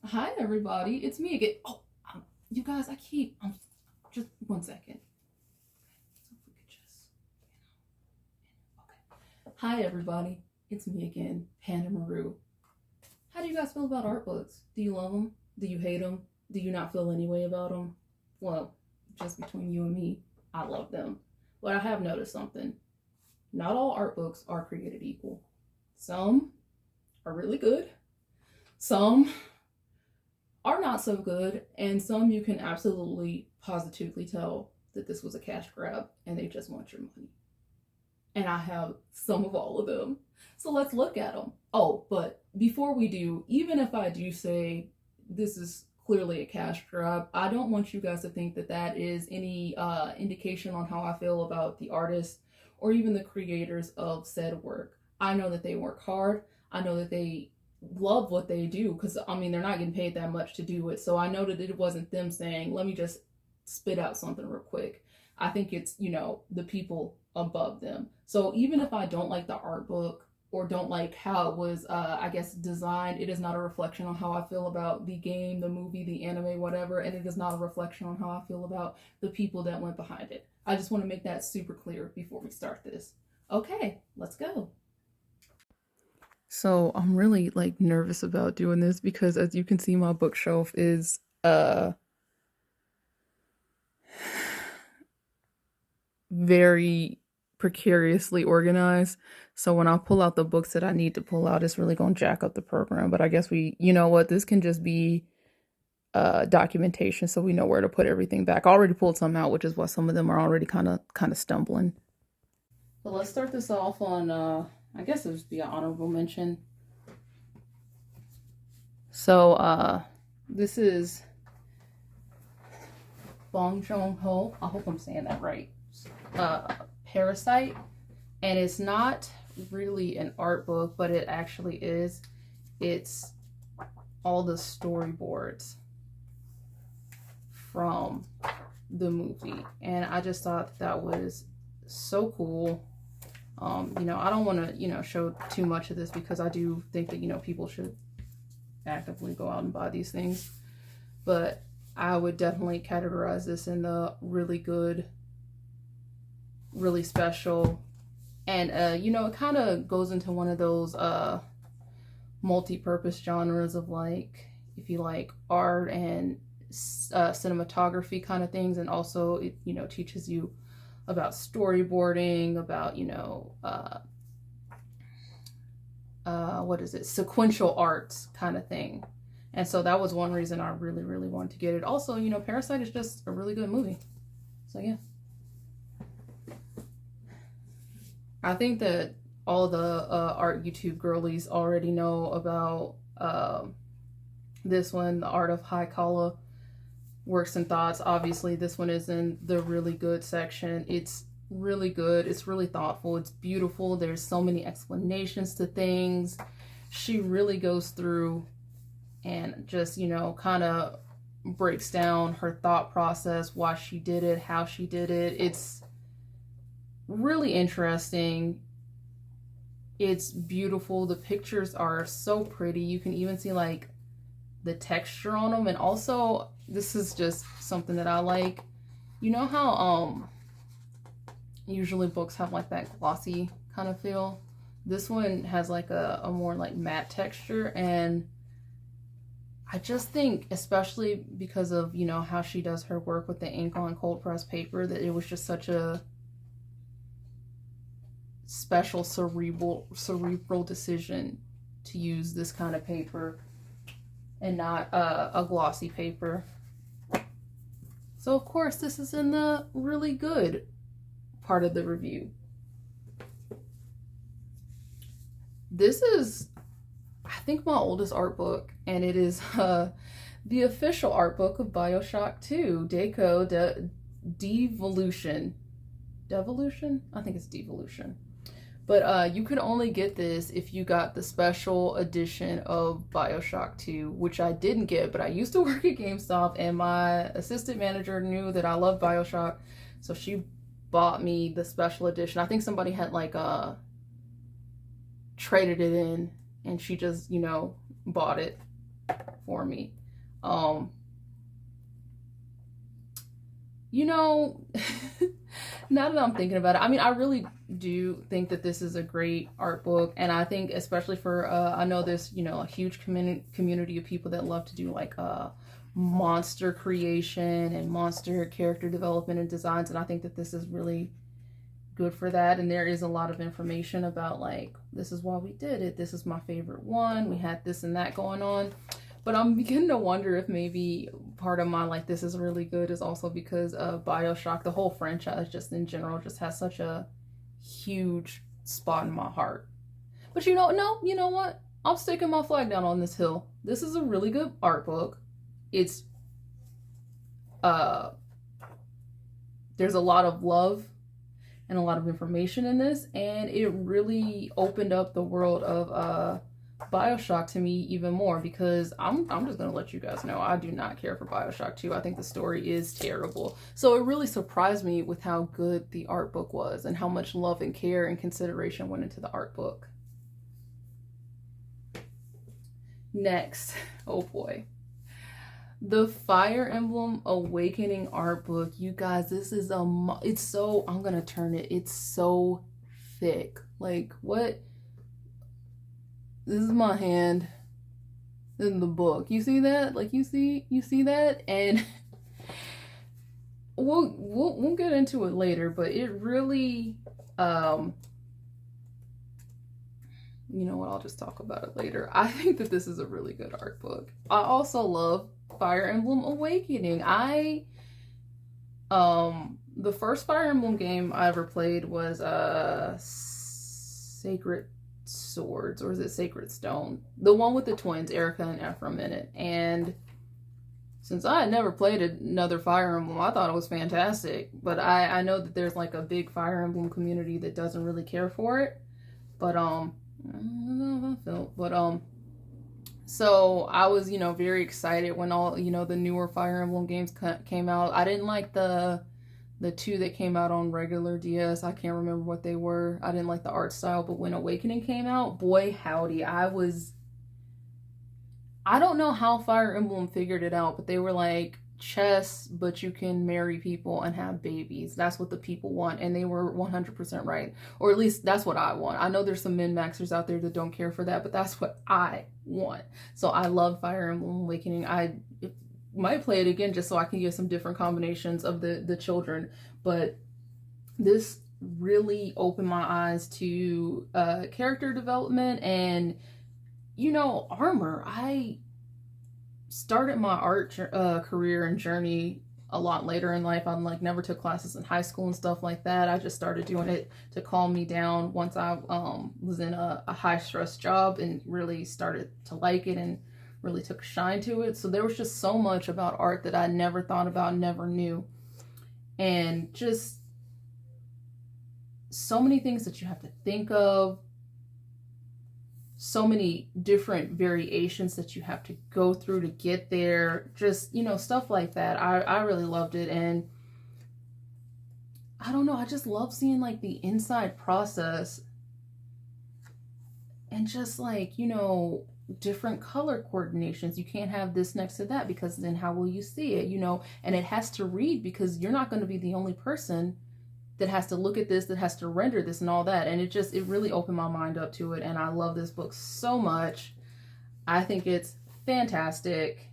Hi, everybody. It's me again. Oh, you guys, just 1 second. So if we could just, okay. Hi, everybody. It's me again, Panda Maru. How do you guys feel about art books? Do you love them? Do you hate them? Do you not feel any way about them? Well, just between you and me, I love them. But I have noticed something. Not all art books are created equal. Some are really good. Some are not so good, and some you can absolutely positively tell that this was a cash grab and they just want your money. And I have some of all of them. So let's look at them. Oh, but before we do, even if I do say this is clearly a cash grab, I don't want you guys to think that that is any indication on how I feel about the artists or even the creators of said work. I know that they work hard. I know that they love what they do because I mean they're not getting paid that much to do it. So I know that it wasn't them saying, let me just spit out something real quick. I think it's, the people above them. So even if I don't like the art book or don't like how it was, I guess, designed, it is not a reflection on how I feel about the game, the movie, the anime, whatever. And it is not a reflection on how I feel about the people that went behind it. I just want to make that super clear before we start this. Okay, let's go. So I'm really like nervous about doing this because as you can see my bookshelf is very precariously organized. So when I pull out the books that I need to pull out, it's really gonna jack up the program. But I guess you know what, this can just be documentation so we know where to put everything back. I already pulled some out, which is why some of them are already kind of stumbling. But let's start this off on I guess it would be an honorable mention. So this is Bong Joon-ho. I hope I'm saying that right. Parasite, and it's not really an art book, but it actually is. It's all the storyboards from the movie, and I just thought that was so cool. I don't want to, show too much of this because I do think that, people should actively go out and buy these things. But I would definitely categorize this in the really good, really special. And, it kind of goes into one of those multi-purpose genres of like, if you like art and cinematography kind of things. And also it, teaches you about storyboarding, about, what is it, sequential arts kind of thing. And so that was one reason I really, really wanted to get it. Also, Parasite is just a really good movie. So yeah. I think that all the art YouTube girlies already know about this one, The Art of High Kala Works and Thoughts. Obviously, this one is in the really good section. It's really good. It's really thoughtful. It's beautiful. There's so many explanations to things. She really goes through and just, kind of breaks down her thought process, why she did it, how she did it. It's really interesting. It's beautiful. The pictures are so pretty. You can even see like the texture on them. And also, this is just something that I like. You know how usually books have like that glossy kind of feel? This one has like a more like matte texture, and I just think, especially because of, how she does her work with the ink on cold press paper, that it was just such a special cerebral decision to use this kind of paper and not a glossy paper. So of course this is in the really good part of the review. This is, I think, my oldest art book, and it is the official art book of BioShock 2, Devolution. Devolution? I think it's Devolution. But you could only get this if you got the special edition of BioShock 2, which I didn't get, but I used to work at GameStop, and my assistant manager knew that I loved BioShock, so she bought me the special edition. I think somebody had like traded it in, and she just, bought it. for me. You know, now that I'm thinking about it, I mean, I really do think that this is a great art book. And I think especially for, I know there's, you know, a huge community of people that love to do like monster creation and monster character development and designs. And I think that this is really good for that. And there is a lot of information about like, this is why we did it. This is my favorite one. We had this and that going on. But I'm beginning to wonder if maybe part of my like this is really good is also because of BioShock. The whole franchise just in general just has such a huge spot in my heart. But you know, no, you know what? I'm sticking my flag down on this hill. This is a really good art book. It's there's a lot of love and a lot of information in this, and it really opened up the world of BioShock to me even more, because I'm just gonna let you guys know I do not care for BioShock 2. I think the story is terrible. So it really surprised me with how good the art book was and how much love and care and consideration went into the art book. Next, oh boy. The Fire Emblem Awakening art book. You guys, this is it's so, I'm gonna turn it, it's so thick. Like, what? This is my hand in the book. You see that? Like, you see that? And we'll get into it later, but it really, you know what, I'll just talk about it later. I think that this is a really good art book. I also love Fire Emblem Awakening. The first Fire Emblem game I ever played was Sacred Swords, or is it Sacred Stone? The one with the twins, Erica and Ephraim, in it. And since I had never played another Fire Emblem, I thought it was fantastic. But I know that there's like a big Fire Emblem community that doesn't really care for it. But so I was, you know, very excited when all, you know, the newer Fire Emblem games came out. I didn't like the two that came out on regular DS. I can't remember what they were. I didn't like the art style, but when Awakening came out, boy howdy, I don't know how Fire Emblem figured it out, but they were like, chess, but you can marry people and have babies. That's what the people want, and they were 100% right. Or at least that's what I want. I know there's some min-maxers out there that don't care for that, but that's what I want. So I love Fire Emblem Awakening. I might play it again just so I can get some different combinations of the children, but this really opened my eyes to character development and, you know, armor. I started my art career and journey a lot later in life. I like never took classes in high school and stuff like that. I just started doing it to calm me down once I was in a high stress job and really started to like it and really took a shine to it. So there was just so much about art that I never thought about, never knew. And just so many things that you have to think of, so many different variations that you have to go through to get there. Just, you know, stuff like that. I really loved it. And I don't know, I just love seeing like the inside process and just like, you know, different color coordinations. You can't have this next to that because then how will you see it, you know? And it has to read because you're not going to be the only person that has to look at this, that has to render this and all that. And it really opened my mind up to it. And I love this book so much. I think it's fantastic.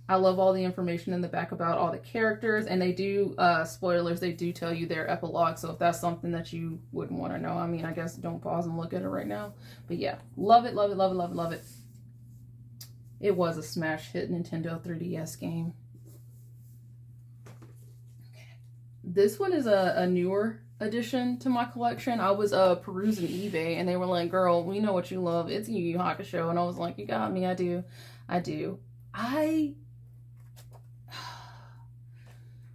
I love all the information in the back about all the characters, and they do, spoilers, they do tell you their epilogue. So if that's something that you wouldn't want to know, I mean, I guess don't pause and look at it right now. But yeah, love it, love it, love it, love it, love it. It was a smash hit Nintendo 3DS game. This one is a newer addition to my collection. I was perusing eBay and they were like, girl, we know what you love. It's Yu Yu Hakusho. And I was like, you got me. I do.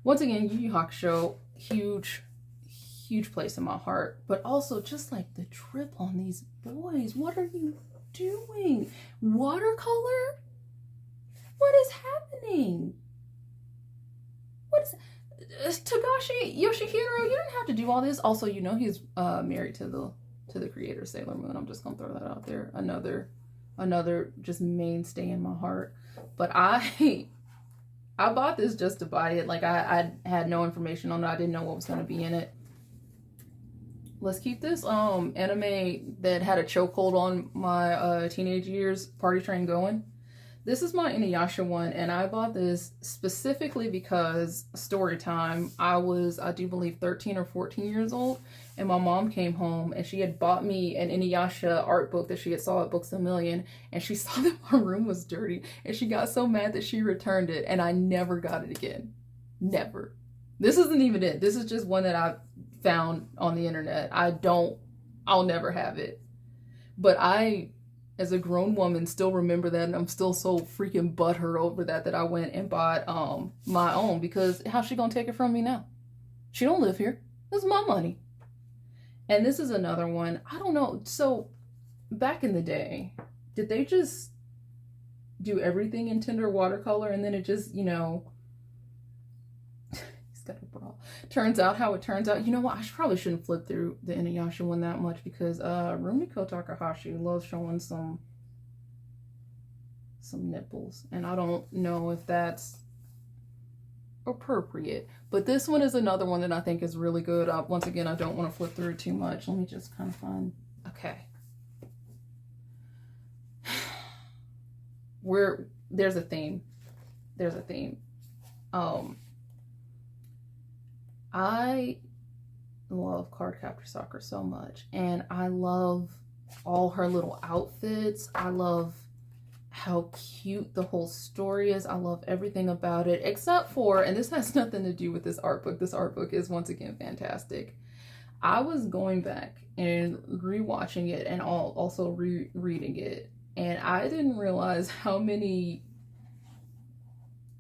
Once again, Yu Yu Hakusho, huge place in my heart. But also just like the drip on these boys. What are you doing? Watercolor? What is happening? What is Togashi Yoshihiro, you didn't have to do all this. Also, you know he's married to the creator Sailor Moon. I'm just gonna throw that out there. Another just mainstay in my heart. But I bought this just to buy it. Like I had no information on it. I didn't know what was going to be in it. Let's keep this anime that had a chokehold on my teenage years party train going. This is my Inuyasha one, and I bought this specifically because story time. I do believe 13 or 14 years old, and my mom came home and she had bought me an Inuyasha art book that she had saw at Books A Million, and she saw that my room was dirty, and she got so mad that she returned it, and I never got it again. Never. This isn't even it. This is just one that I found on the internet. I'll never have it. But I, as a grown woman, still remember that, and I'm still so freaking butthurt over that I went and bought my own, because how's she gonna take it from me now? She don't live here. This is my money. And this is another one. I don't know. So back in the day, did they just do everything in Tinder watercolor and then it just, he's got a bra. Turns out how it turns out. You know what? I probably shouldn't flip through the Inuyasha one that much, because Rumiko Takahashi loves showing some nipples, and I don't know if that's appropriate. But this one is another one that I think is really good. Once again, I don't want to flip through too much. Let me just kind of find. Okay. There's a theme. There's a theme. I love Cardcaptor Sakura so much, and I love all her little outfits. I love how cute the whole story is. I love everything about it, except for, and this has nothing to do with this art book. This art book is once again fantastic. I was going back and rewatching it and also rereading it, and I didn't realize how many,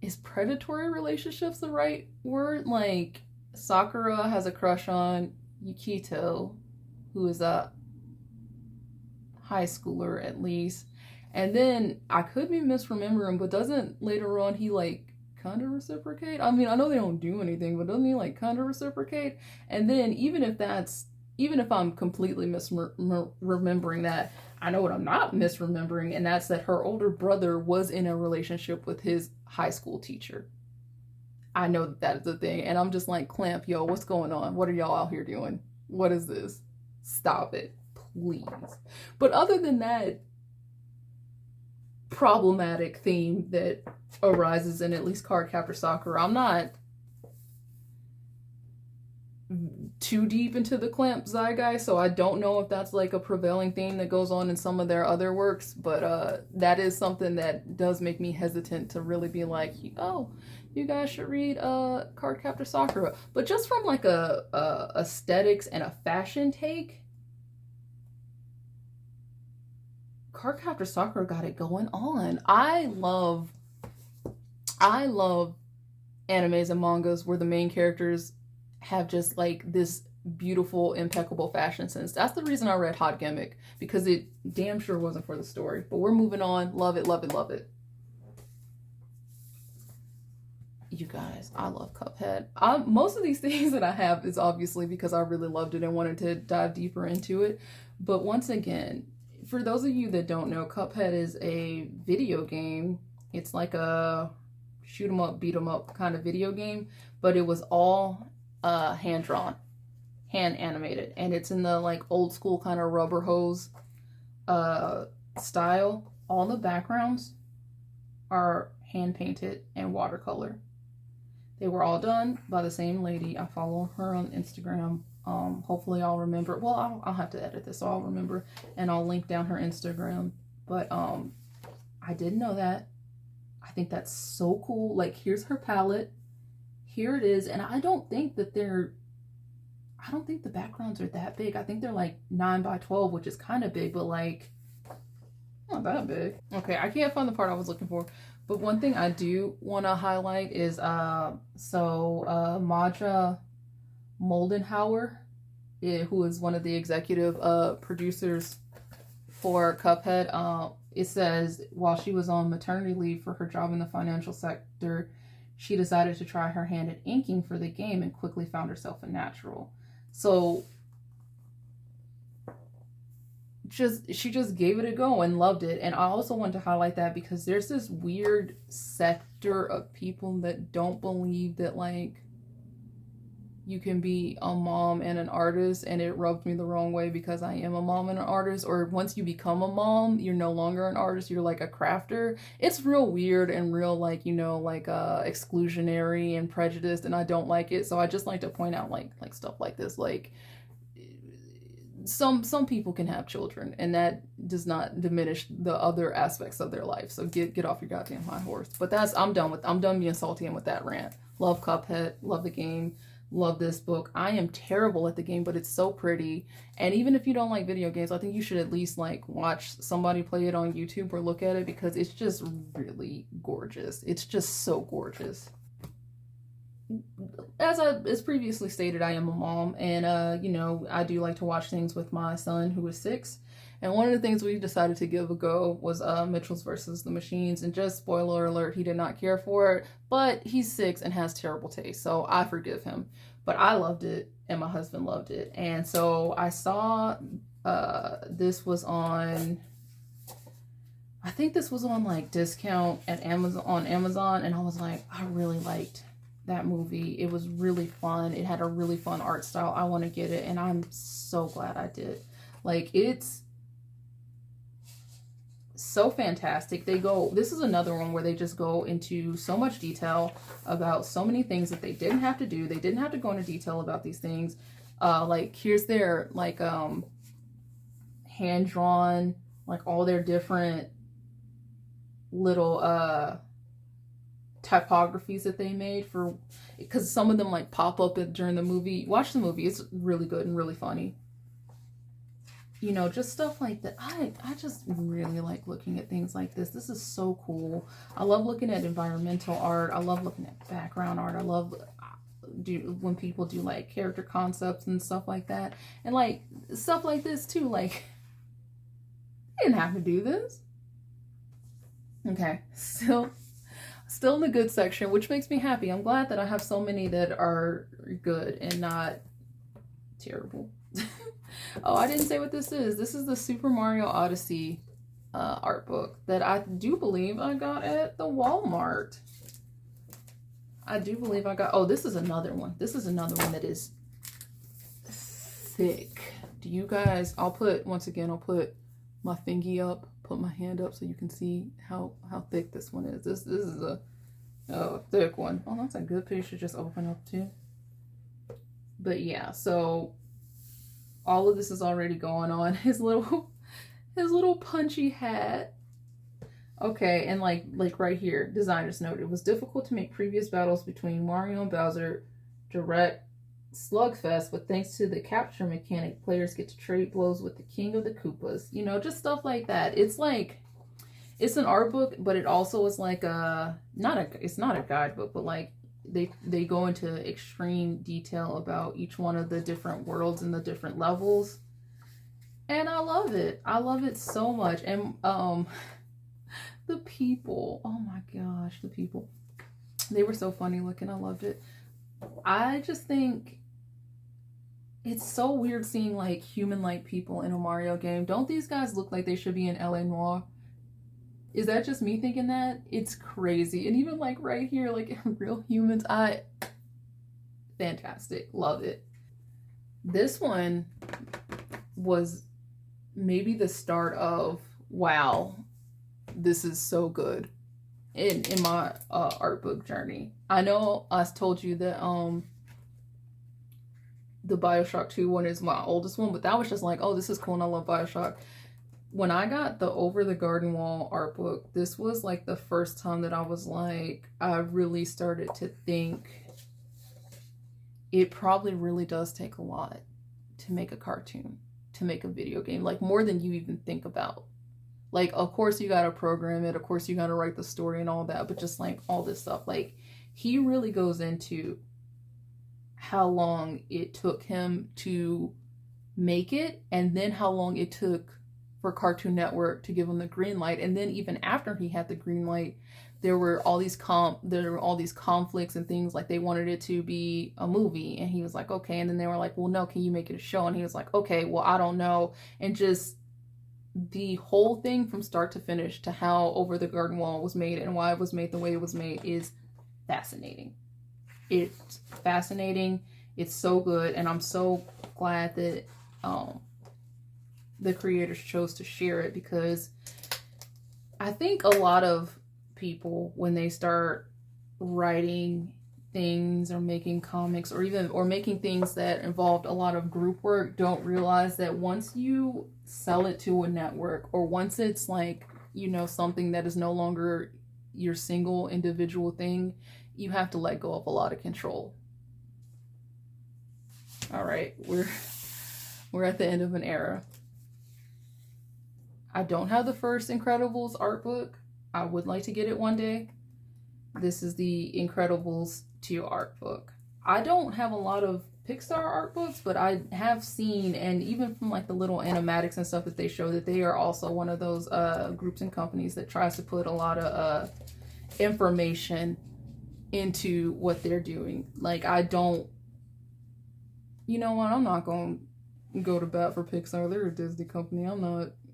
is predatory relationships the right word? Like, Sakura has a crush on Yukito, who is a high schooler at least. And then, I could be misremembering, but doesn't later on he like kind of reciprocate? I mean, I know they don't do anything, but doesn't he like kind of reciprocate? And then even if I'm completely misremembering that, I know what I'm not misremembering, and that's that her older brother was in a relationship with his high school teacher. I know that is a thing, and I'm just like, Clamp, yo, what's going on? What are y'all out here doing? What is this? Stop it, please. But other than that problematic theme that arises in at least Cardcaptor Sakura, I'm not too deep into the Clamp zeitgeist, so I don't know if that's like a prevailing theme that goes on in some of their other works, but that is something that does make me hesitant to really be like, oh, you guys should read Cardcaptor Sakura. But just from like a aesthetics and a fashion take, Cardcaptor Sakura got it going on. I love animes and mangas where the main characters have just like this beautiful, impeccable fashion sense. That's the reason I read Hot Gimmick, because it damn sure wasn't for the story. But we're moving on. Love it, love it, love it. You guys, I love Cuphead. Most of these things that I have is obviously because I really loved it and wanted to dive deeper into it. But once again, for those of you that don't know, Cuphead is a video game. It's like a shoot 'em up, beat 'em up kind of video game, but it was all hand drawn, hand animated, and it's in the like old school kind of rubber hose style. All the backgrounds are hand painted and watercolor. They were all done by the same lady. I follow her on Instagram. Hopefully I'll remember. Well, I'll have to edit this, so I'll remember, and I'll link down her Instagram. But I didn't know that. I think that's so cool. Like, here's her palette. Here it is, and I don't think the backgrounds are that big. I think they're like 9 by 12, which is kind of big, but like not that big. Okay, I can't find the part I was looking for, but one thing I do want to highlight is Maja Moldenhauer, who is one of the executive producers for Cuphead. It says while she was on maternity leave for her job in the financial sector, she decided to try her hand at inking for the game and quickly found herself a natural. So she just gave it a go and loved it. And I also want to highlight that because there's this weird sector of people that don't believe that like you can be a mom and an artist, and it rubbed me the wrong way because I am a mom and an artist. Or once you become a mom, you're no longer an artist, you're like a crafter. It's real weird and real like, you know, like exclusionary and prejudiced, and I don't like it. So I just like to point out like stuff like this. Like some people can have children, and that does not diminish the other aspects of their life. So get off your goddamn high horse. But I'm done being salty and with that rant. Love Cuphead, love the game, love this book. I am terrible at the game, but it's so pretty. And even if you don't like video games, I think you should at least like watch somebody play it on YouTube or look at it, because it's just really gorgeous. It's just so gorgeous. As previously stated, I am a mom, and you know, I do like to watch things with my son who is 6. And one of the things we decided to give a go was Mitchell's versus the Machines. And just spoiler alert, he did not care for it, but he's 6 and has terrible taste, so I forgive him. But I loved it, and my husband loved it. And so I saw this was on, I think this was on like discount at Amazon, and I was like, I really liked that movie. It was really fun. It had a really fun art style. I want to get it, and I'm so glad I did. Like, it's so fantastic. This is another one where they just go into so much detail about so many things that they didn't have to do. They didn't have to go into detail about these things. Like, here's their like hand drawn, like all their different little typographies that they made, for because some of them like pop up during the movie. Watch the movie, it's really good and really funny. You know, just stuff like that. I just really like looking at things like this. This is so cool. I love looking at environmental art. I love looking at background art. I love when people do like character concepts and stuff like that, and like stuff like this too. Like, I didn't have to do this. Okay, still in the good section, which makes me happy. I'm glad that I have so many that are good and not terrible. Oh, I didn't say what this is. This is the Super Mario Odyssey art book that I do believe I got at the Walmart. I do believe I got... Oh, this is another one. This is another one that is thick. Do you guys... I'll put my fingy up, put my hand up so you can see how thick this one is. This is a thick one. Oh, that's a good piece to just open up too. But yeah, so all of this is already going on. His little punchy hat. Okay, and like right here, designer's note. It was difficult to make previous battles between Mario and Bowser direct slugfest, but thanks to the capture mechanic, players get to trade blows with the king of the Koopas. You know, just stuff like that. It's like, it's an art book, but it also is like it's not a guidebook, but like they go into extreme detail about each one of the different worlds and the different levels. And I love it. I love it so much. And the people, oh my gosh, the people. They were so funny looking. I loved it. I just think it's so weird seeing like human-like people in a Mario game. Don't these guys look like they should be in LA Noire? Is that just me thinking that? It's crazy. And even like right here, like real humans, fantastic. Love it. This one was maybe the start of, wow, this is so good in my art book journey. I know I told you that the BioShock 2 one is my oldest one, but that was just like, oh, this is cool and I love BioShock. When I got the Over the Garden Wall art book, this was like the first time that I was like, I really started to think it probably really does take a lot to make a cartoon, to make a video game, like more than you even think about. Like, of course you gotta program it, of course you gotta write the story and all that, but just like all this stuff, like he really goes into how long it took him to make it, and then how long it took for Cartoon Network to give him the green light. And then even after he had the green light, there were all these conflicts and things, like they wanted it to be a movie, and he was like, okay. And then they were like, well, no, can you make it a show? And he was like, okay, well, I don't know. And just the whole thing from start to finish, to how Over the Garden Wall was made and why it was made the way it was made, is fascinating. It's fascinating. It's so good, and I'm so glad that the creators chose to share it, because I think a lot of people, when they start writing things or making comics or making things that involved a lot of group work, don't realize that once you sell it to a network, or once it's like, you know, something that is no longer your single individual thing, you have to let go of a lot of control. All right, we're at the end of an era. I don't have the first Incredibles art book. I would like to get it one day. This is the Incredibles 2 art book. I don't have a lot of Pixar art books, but I have seen, and even from like the little animatics and stuff that they show, that they are also one of those groups and companies that tries to put a lot of information into what they're doing. Like, I don't, you know what, I'm not going to go to bat for Pixar. They're a Disney company.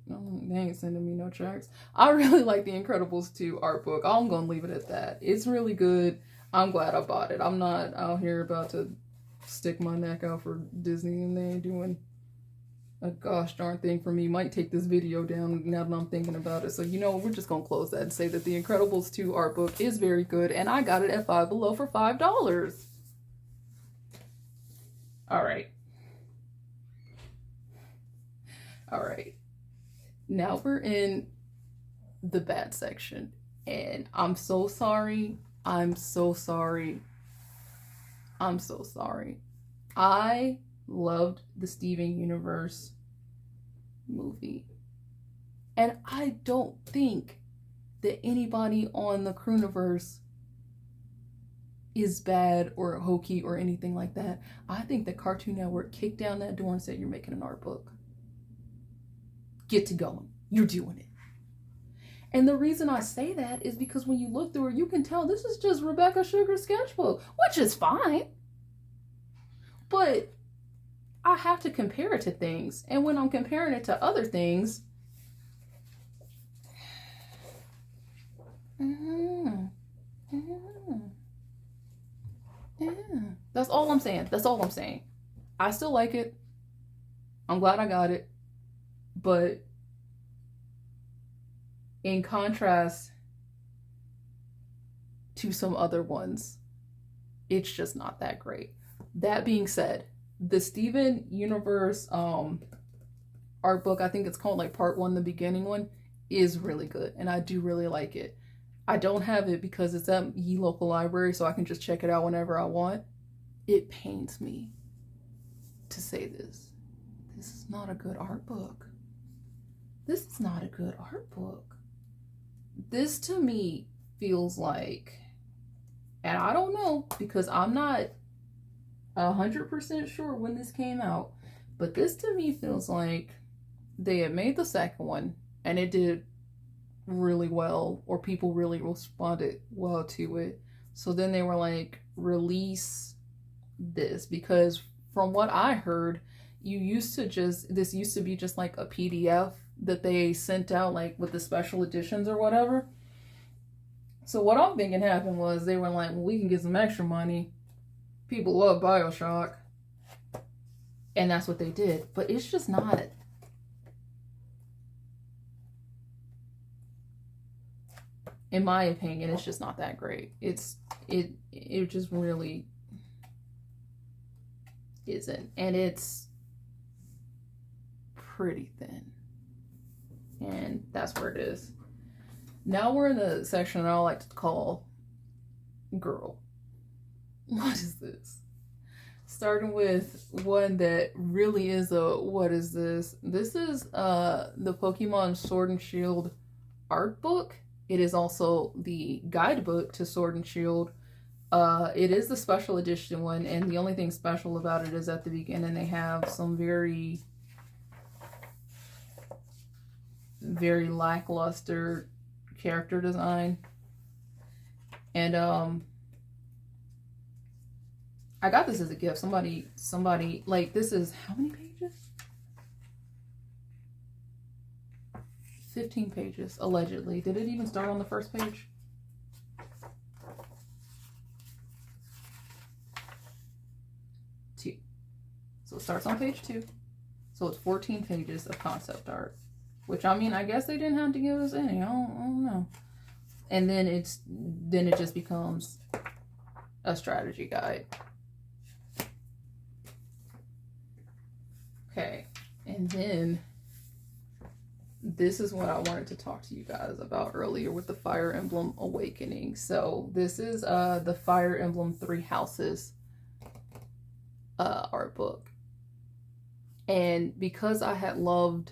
They ain't sending me no checks. I really like the Incredibles 2 art book. I'm gonna leave it at that. It's really good. I'm glad I bought it. I'm not out here about to stick my neck out for Disney, and they ain't doing a gosh darn thing for me. Might take this video down now that I'm thinking about it. So, you know, we're just gonna close that and say that the Incredibles 2 art book is very good, and I got it at Five Below for $5. All right. Now we're in the bad section, and I'm so sorry. I loved the Steven Universe movie, and I don't think that anybody on the Crooniverse is bad or hokey or anything like that. I think the Cartoon Network kicked down that door and said, you're making an art book. Get to going. You're doing it. And the reason I say that is because when you look through it, you can tell this is just Rebecca Sugar's sketchbook, which is fine. But I have to compare it to things. And when I'm comparing it to other things, that's all I'm saying. I still like it. I'm glad I got it. But in contrast to some other ones, it's just not that great. That being said, the Steven Universe art book, I think it's called like part 1, the beginning one, is really good, and I do really like it. I don't have it because it's at Ye local library, so I can just check it out whenever I want. It pains me to say this. This is not a good art book. This is not a good art book. This to me feels like, and I don't know because I'm not 100% sure when this came out, but this to me feels like they had made the second one and it did really well, or people really responded well to it. So then they were like, release this, because from what I heard, this used to be just like a PDF that they sent out like with the special editions or whatever. So what I'm thinking happened was they were like, well, we can get some extra money. People love BioShock. And that's what they did. But it's just not. In my opinion, it's just not that great. It just really isn't. And it's pretty thin. And that's where it is. Now we're in the section I like to call girl. What is this? Starting with one that really is a what is this? This is the Pokemon Sword and Shield art book. It is also the guidebook to Sword and Shield. It is the special edition one, and the only thing special about it is at the beginning they have some very lackluster character design. And I got this as a gift. Somebody like, this is how many pages? 15 pages, allegedly. Did it even start on the first page? Two. So it starts on page 2. So it's 14 pages of concept art. Which, I mean, I guess they didn't have to give us any. I don't know. And then it just becomes a strategy guide. Okay. And then this is what I wanted to talk to you guys about earlier with the Fire Emblem Awakening. So this is the Fire Emblem Three Houses art book. And because I had loved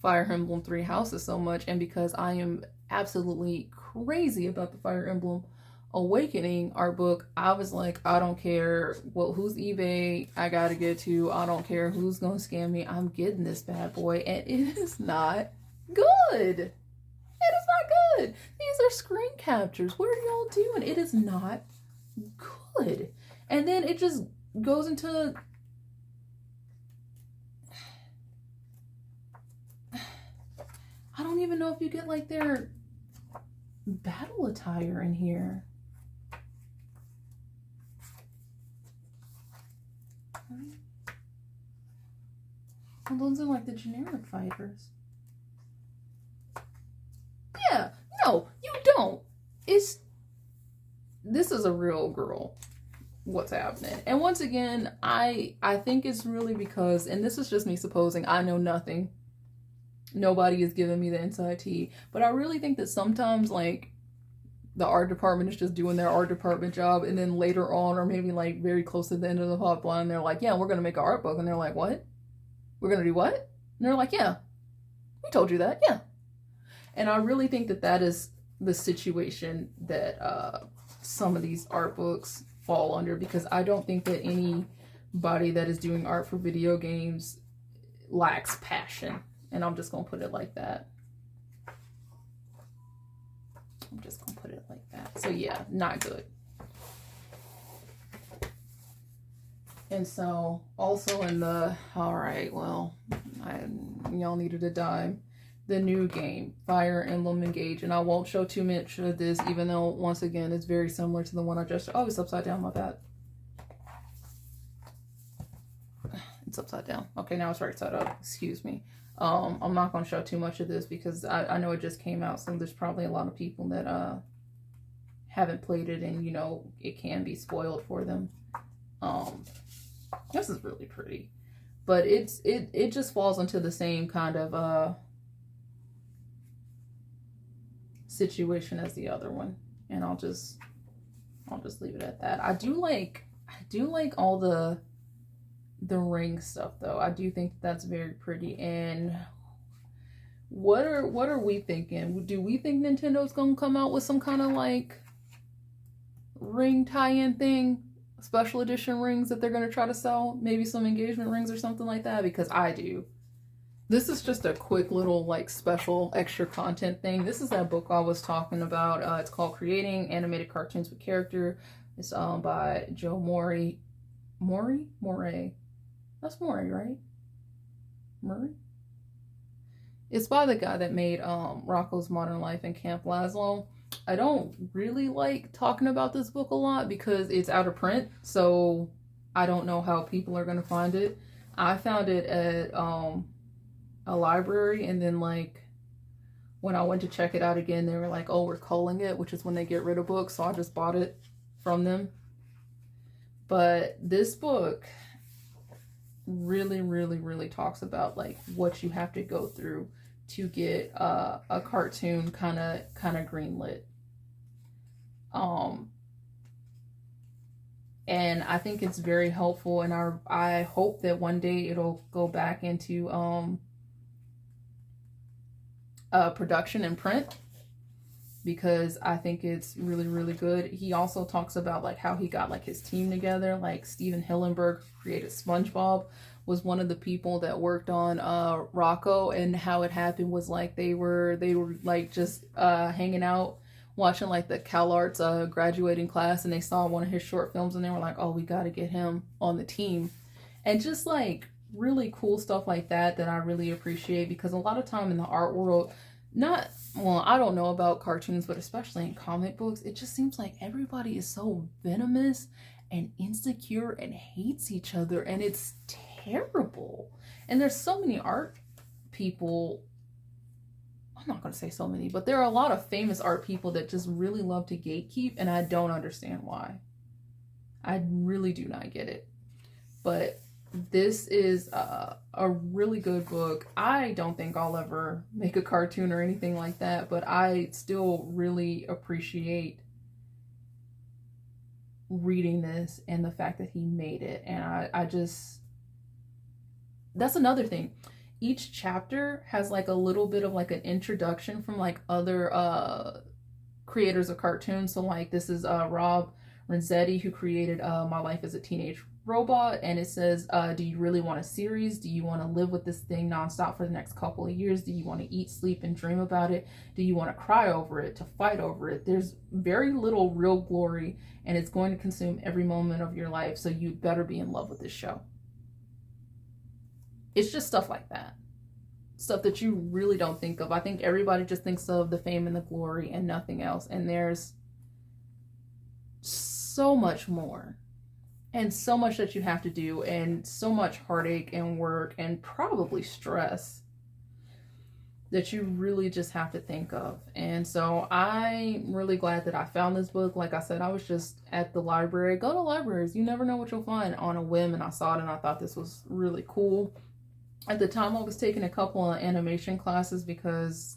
Fire Emblem Three Houses so much, and because I am absolutely crazy about the Fire Emblem Awakening art book, I was like, I don't care whose eBay I gotta get to. I don't care who's gonna scam me. I'm getting this bad boy, and it is not good. It is not good. These are screen captures. What are y'all doing? It is not good. And then it just goes into I don't even know if you get like their battle attire in here. Well, those are like the generic fighters. Yeah, no, you don't. This is a real girl. What's happening? And once again, I think it's really because, and this is just me supposing, I know nothing. Nobody is giving me the inside tea. But I really think that sometimes, like, the art department is just doing their art department job, and then later on, or maybe like very close to the end of the pipeline, they're like, yeah, we're gonna make an art book. And they're like, what? We're gonna do what? And they're like, yeah, we told you that. Yeah. And I really think that that is the situation that some of these art books fall under, because I don't think that anybody that is doing art for video games lacks passion. And I'm just gonna put it like that. I'm just gonna put it like that. So yeah, not good. And so also in the, all right, well, y'all needed a dime. The new game, Fire Emblem Engage. And I won't show too much of this, even though once again, it's very similar to the one I just, oh, it's upside down, my bad. It's upside down. Okay, now it's right side up, excuse me. I'm not going to show too much of this because I know it just came out, so there's probably a lot of people that haven't played it, and you know it can be spoiled for them. This is really pretty, but it just falls into the same kind of situation as the other one, and I'll just leave it at that. I do like all the ring stuff though. I do think that's very pretty. And what are we thinking? Do we think Nintendo's gonna come out with some kind of like ring tie-in thing, special edition rings that they're gonna try to sell? Maybe some engagement rings or something like that, because I do. This is just a quick little like special extra content thing. This is that book I was talking about. It's called Creating Animated Cartoons with Character. It's by Joe Morey. That's Maury, right? Murray? It's by the guy that made Rocko's Modern Life and Camp Lazlo. I don't really like talking about this book a lot because it's out of print, so I don't know how people are going to find it. I found it at a library, and then like when I went to check it out again, they were like, oh, we're culling it, which is when they get rid of books, so I just bought it from them. But this book really talks about like what you have to go through to get a cartoon kind of greenlit. And I think it's very helpful, and I hope that one day it'll go back into production and print, because I think it's really good. He also talks about like how he got like his team together. Like Steven Hillenburg, who created SpongeBob, was one of the people that worked on Rocko, and how it happened was like they were like just hanging out watching like the CalArts graduating class, and they saw one of his short films, and they were like, oh, we got to get him on the team. And just like really cool stuff like that I really appreciate, because a lot of time in the art world, Not, well, I don't know about cartoons, but especially in comic books, it just seems like everybody is so venomous and insecure and hates each other, and it's terrible. And there's so many art people, I'm not going to say so many, but there are a lot of famous art people that just really love to gatekeep, and I don't understand why. I really do not get it. But this is a really good book. I don't think I'll ever make a cartoon or anything like that, but I still really appreciate reading this and the fact that he made it. And I just, that's another thing. Each chapter has like a little bit of like an introduction from like other creators of cartoons. So like this is Rob Renzetti, who created My Life as a Teenage Robot, and it says, do you really want a series? Do you want to live with this thing nonstop for the next couple of years? Do you want to eat, sleep, and dream about it? Do you want to cry over it, to fight over it? There's very little real glory, and it's going to consume every moment of your life, so you better be in love with this show. It's just stuff like that. Stuff that you really don't think of. I think everybody just thinks of the fame and the glory and nothing else, and there's so much more. And so much that you have to do, and so much heartache and work and probably stress that you really just have to think of. And so I'm really glad that I found this book. Like I said, I was just at the library. Go to libraries. You never know what you'll find, on a whim, and I saw it and I thought this was really cool. At the time, I was taking a couple of animation classes because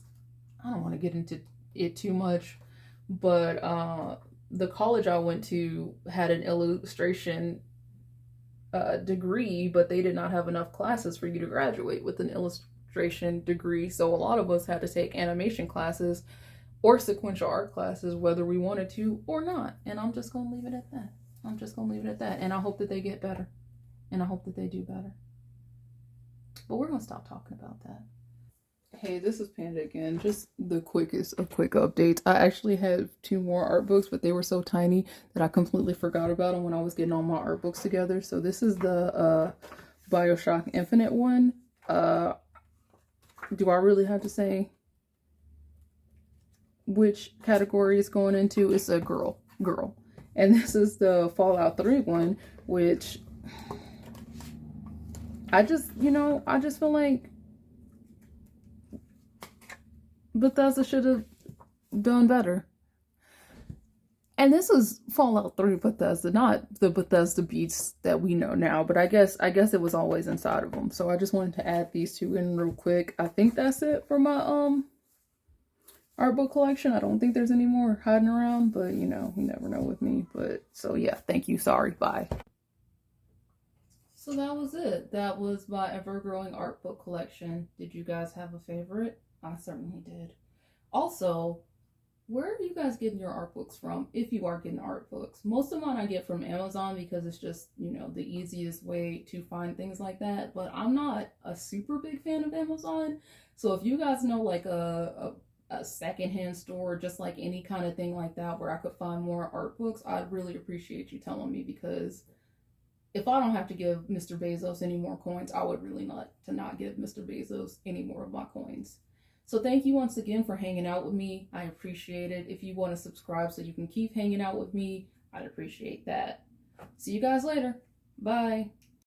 I don't want to get into it too much, but the college I went to had an illustration degree, but they did not have enough classes for you to graduate with an illustration degree. So a lot of us had to take animation classes or sequential art classes, whether we wanted to or not. And I'm just going to leave it at that. I'm just going to leave it at that. And I hope that they get better. And I hope that they do better. But we're going to stop talking about that. Hey, this is Panda again. Just the quickest of quick updates. I actually have 2 more art books, but they were so tiny that I completely forgot about them when I was getting all my art books together. So this is the BioShock Infinite one. Do I really have to say which category it's going into? It's a girl. And this is the Fallout 3 one, which I just feel like Bethesda should have done better. And this is Fallout 3 Bethesda, not the Bethesda beats that we know now, but I guess it was always inside of them. So I just wanted to add these 2 in real quick. I think that's it for my art book collection. I don't think there's any more hiding around, but you never know with me. But so yeah, thank you. Sorry, bye. So that was it. That was my ever-growing art book collection. Did you guys have a favorite? I certainly did. Also, where are you guys getting your art books from, if you are getting art books? Most of mine I get from Amazon because it's just, the easiest way to find things like that. But I'm not a super big fan of Amazon. So if you guys know like a secondhand store, just like any kind of thing like that where I could find more art books, I'd really appreciate you telling me, because if I don't have to give Mr. Bezos any more coins, I would really not give Mr. Bezos any more of my coins. So thank you once again for hanging out with me. I appreciate it. If you want to subscribe so you can keep hanging out with me, I'd appreciate that. See you guys later. Bye.